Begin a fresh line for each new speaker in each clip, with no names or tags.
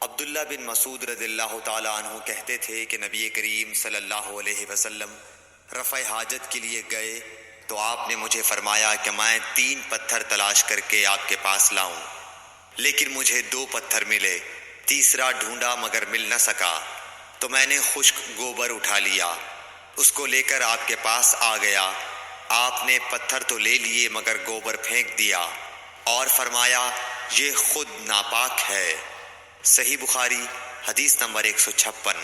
عبداللہ بن مسعود رضی اللہ تعالی عنہ کہتے تھے کہ نبی کریم صلی اللہ علیہ وسلم رفع حاجت کے لیے گئے تو آپ نے مجھے فرمایا کہ میں 3 پتھر تلاش کر کے آپ کے پاس لاؤں، لیکن مجھے 2 پتھر ملے، تیسرا ڈھونڈا مگر مل نہ سکا، تو میں نے خشک گوبر اٹھا لیا، اس کو لے کر آپ کے پاس آ گیا۔ آپ نے پتھر تو لے لیے مگر گوبر پھینک دیا اور فرمایا یہ خود ناپاک ہے۔ صحیح بخاری حدیث نمبر 156۔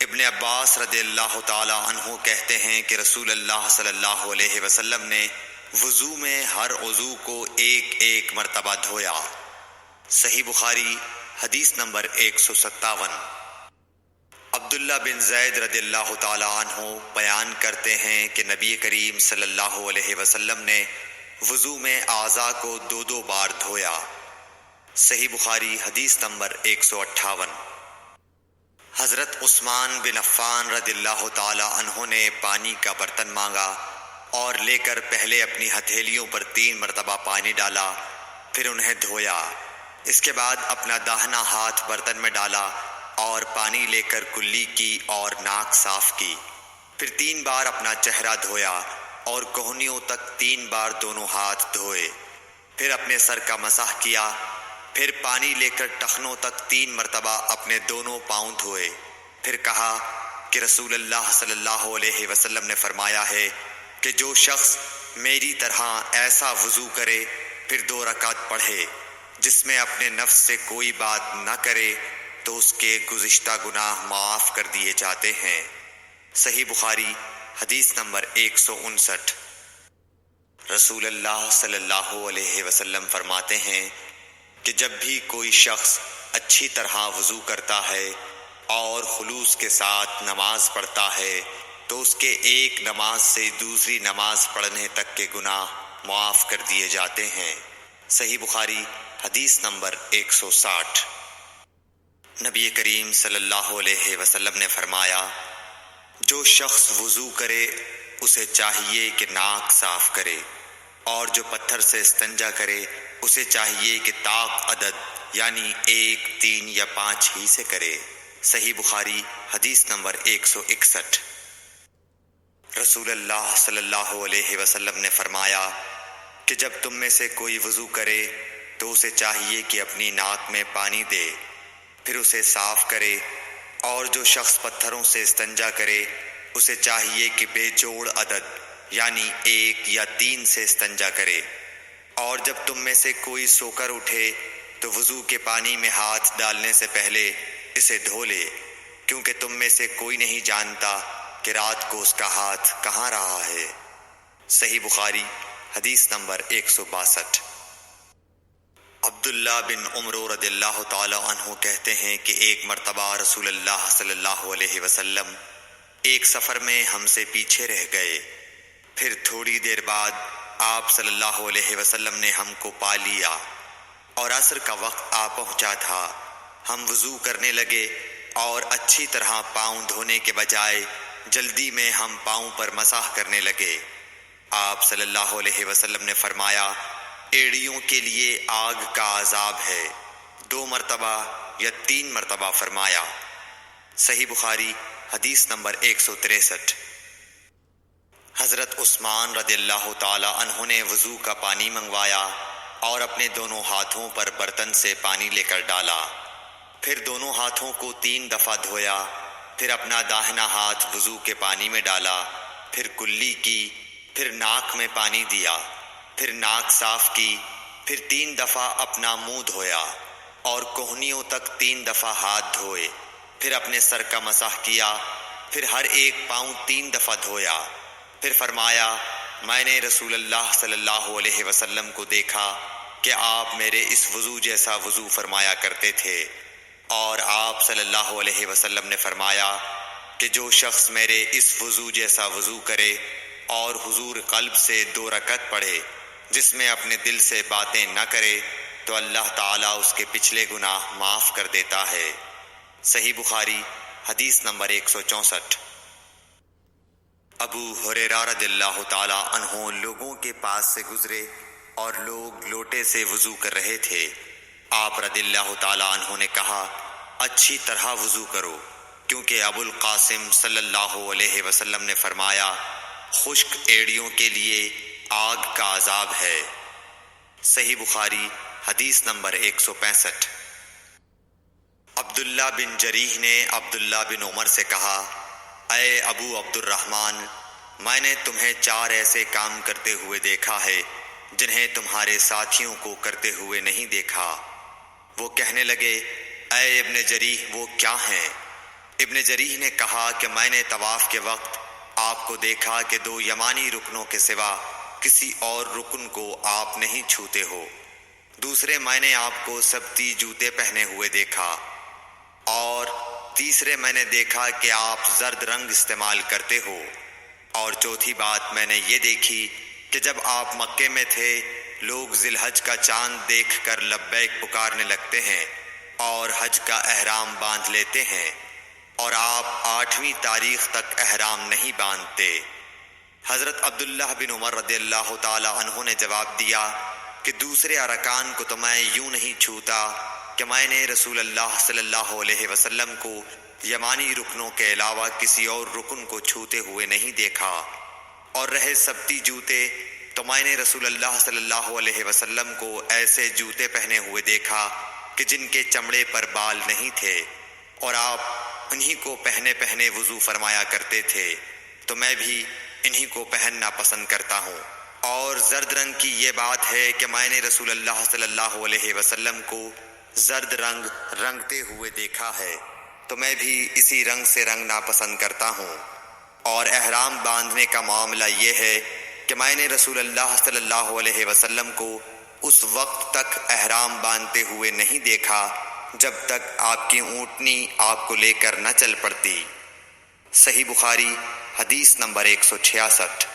ابن عباس رضی اللہ تعالی عنہ کہتے ہیں کہ رسول اللہ صلی اللہ علیہ وسلم نے وضو میں ہر عضو کو 1 مرتبہ دھویا۔ صحیح بخاری حدیث نمبر 157۔ عبداللہ بن زید رضی اللہ تعالی عنہ بیان کرتے ہیں کہ نبی کریم صلی اللہ علیہ وسلم نے وضو میں اعضاء کو 2 بار دھویا۔ صحیح بخاری حدیث نمبر 158۔ حضرت عثمان بن عفان رضی اللہ تعالی عنہ نے پانی کا برتن مانگا اور لے کر پہلے اپنی ہتھیلیوں پر 3 مرتبہ پانی ڈالا، پھر انہیں دھویا۔ اس کے بعد اپنا داہنا ہاتھ برتن میں ڈالا اور پانی لے کر کلی کی اور ناک صاف کی، پھر 3 بار اپنا چہرہ دھویا اور کوہنیوں تک 3 بار دونوں ہاتھ دھوئے، پھر اپنے سر کا مسح کیا، پھر پانی لے کر ٹخنوں تک 3 مرتبہ اپنے دونوں پاؤں دھوئے، پھر کہا کہ رسول اللہ صلی اللہ علیہ وسلم نے فرمایا ہے کہ جو شخص میری طرح ایسا وضو کرے پھر 2 رکعت پڑھے جس میں اپنے نفس سے کوئی بات نہ کرے تو اس کے گزشتہ گناہ معاف کر دیے جاتے ہیں۔ صحیح بخاری حدیث نمبر 159۔ رسول اللہ صلی اللہ علیہ وسلم فرماتے ہیں کہ جب بھی کوئی شخص اچھی طرح وضو کرتا ہے اور خلوص کے ساتھ نماز پڑھتا ہے تو اس کے ایک نماز سے دوسری نماز پڑھنے تک کے گناہ معاف کر دیے جاتے ہیں۔ صحیح بخاری حدیث نمبر 160۔ نبی کریم صلی اللہ علیہ وسلم نے فرمایا جو شخص وضو کرے اسے چاہیے کہ ناک صاف کرے، اور جو پتھر سے استنجا کرے اسے چاہیے کہ طاق عدد یعنی 1، 3 یا 5 ہی سے کرے۔ صحیح بخاری حدیث نمبر 161۔ رسول اللہ صلی اللہ علیہ وسلم نے فرمایا کہ جب تم میں سے کوئی وضو کرے تو اسے چاہیے کہ اپنی ناک میں پانی دے، پھر اسے صاف کرے، اور جو شخص پتھروں سے استنجا کرے اسے چاہیے کہ بے جوڑ عدد یعنی 1 یا 3 سے استنجا کرے، اور جب تم میں سے کوئی سو کر اٹھے تو وضو کے پانی میں ہاتھ ڈالنے سے پہلے اسے دھو لے، کیونکہ تم میں سے کوئی نہیں جانتا کہ رات کو اس کا ہاتھ کہاں رہا ہے۔ صحیح بخاری حدیث نمبر 162۔ عبداللہ بن عمر رضی اللہ تعالی عنہ کہتے ہیں کہ ایک مرتبہ رسول اللہ صلی اللہ علیہ وسلم ایک سفر میں ہم سے پیچھے رہ گئے، پھر تھوڑی دیر بعد آپ صلی اللہ علیہ وسلم نے ہم کو پا لیا اور عصر کا وقت آ پہنچا تھا۔ ہم وضو کرنے لگے اور اچھی طرح پاؤں دھونے کے بجائے جلدی میں ہم پاؤں پر مسح کرنے لگے۔ آپ صلی اللہ علیہ وسلم نے فرمایا ایڑیوں کے لیے آگ کا عذاب ہے، 2 مرتبہ یا 3 مرتبہ فرمایا۔ صحیح بخاری حدیث نمبر 163۔ حضرت عثمان رضی اللہ تعالی عنہ نے وضو کا پانی منگوایا اور اپنے دونوں ہاتھوں پر برتن سے پانی لے کر ڈالا، پھر دونوں ہاتھوں کو 3 دفعہ دھویا، پھر اپنا داہنا ہاتھ وضو کے پانی میں ڈالا، پھر کلی کی، پھر ناک میں پانی دیا، پھر ناک صاف کی، پھر 3 دفعہ اپنا منہ دھویا اور کوہنیوں تک 3 دفعہ ہاتھ دھوئے، پھر اپنے سر کا مسح کیا، پھر ہر ایک پاؤں 3 دفعہ دھویا، پھر فرمایا میں نے رسول اللہ صلی اللہ علیہ وسلم کو دیکھا کہ آپ میرے اس وضو جیسا وضو فرمایا کرتے تھے، اور آپ صلی اللہ علیہ وسلم نے فرمایا کہ جو شخص میرے اس وضو جیسا وضو کرے اور حضور قلب سے 2 رکعت پڑھے جس میں اپنے دل سے باتیں نہ کرے تو اللہ تعالیٰ اس کے پچھلے گناہ معاف کر دیتا ہے۔ صحیح بخاری حدیث نمبر 164۔ ابو ہریرہ رضی اللہ تعالی عنہ لوگوں کے پاس سے گزرے اور لوگ لوٹے سے وضو کر رہے تھے۔ آپ رضی اللہ تعالی عنہ نے کہا، اچھی طرح وضو کرو، کیونکہ ابو القاسم صلی اللہ علیہ وسلم نے فرمایا، خشک ایڑیوں کے لیے آگ کا عذاب ہے۔ صحیح بخاری حدیث نمبر 165۔ عبداللہ بن جریح نے عبداللہ بن عمر سے کہا، اے ابو عبد الرحمن، میں نے تمہیں 4 ایسے کام کرتے ہوئے دیکھا ہے جنہیں تمہارے ساتھیوں کو کرتے ہوئے نہیں دیکھا۔ وہ کہنے لگے، اے ابن جریح وہ کیا ہیں؟ ابن جریح نے کہا کہ میں نے طواف کے وقت آپ کو دیکھا کہ 2 یمانی رکنوں کے سوا کسی اور رکن کو آپ نہیں چھوتے ہو۔ دوسرے میں نے آپ کو سبتی جوتے پہنے ہوئے دیکھا، اور تیسرے میں نے دیکھا کہ آپ زرد رنگ استعمال کرتے ہو، اور چوتھی بات میں نے یہ دیکھی کہ جب آپ مکے میں تھے لوگ ذی الحج کا چاند دیکھ کر لبیک پکارنے لگتے ہیں اور حج کا احرام باندھ لیتے ہیں، اور آپ 8ویں تاریخ تک احرام نہیں باندھتے۔ حضرت عبداللہ بن عمر رضی اللہ تعالی عنہ نے جواب دیا کہ دوسرے ارکان کو تو میں یوں نہیں چھوتا کہ میں نے رسول اللہ صلی اللہ علیہ وسلم کو یمانی رکنوں کے علاوہ کسی اور رکن کو چھوتے ہوئے نہیں دیکھا، اور رہے سبتی جوتے تو میں نے رسول اللہ صلی اللہ علیہ وسلم کو ایسے جوتے پہنے ہوئے دیکھا کہ جن کے چمڑے پر بال نہیں تھے، اور آپ انہی کو پہنے پہنے وضو فرمایا کرتے تھے، تو میں بھی انہی کو پہننا پسند کرتا ہوں۔ اور زرد رنگ کی یہ بات ہے کہ میں نے رسول اللہ صلی اللہ علیہ وسلم کو زرد رنگ رنگتے ہوئے دیکھا ہے، تو میں بھی اسی رنگ سے رنگنا پسند کرتا ہوں۔ اور احرام باندھنے کا معاملہ یہ ہے کہ میں نے رسول اللہ صلی اللہ علیہ وسلم کو اس وقت تک احرام باندھتے ہوئے نہیں دیکھا جب تک آپ کی اونٹنی آپ کو لے کر نہ چل پڑتی۔ صحیح بخاری حدیث نمبر 166۔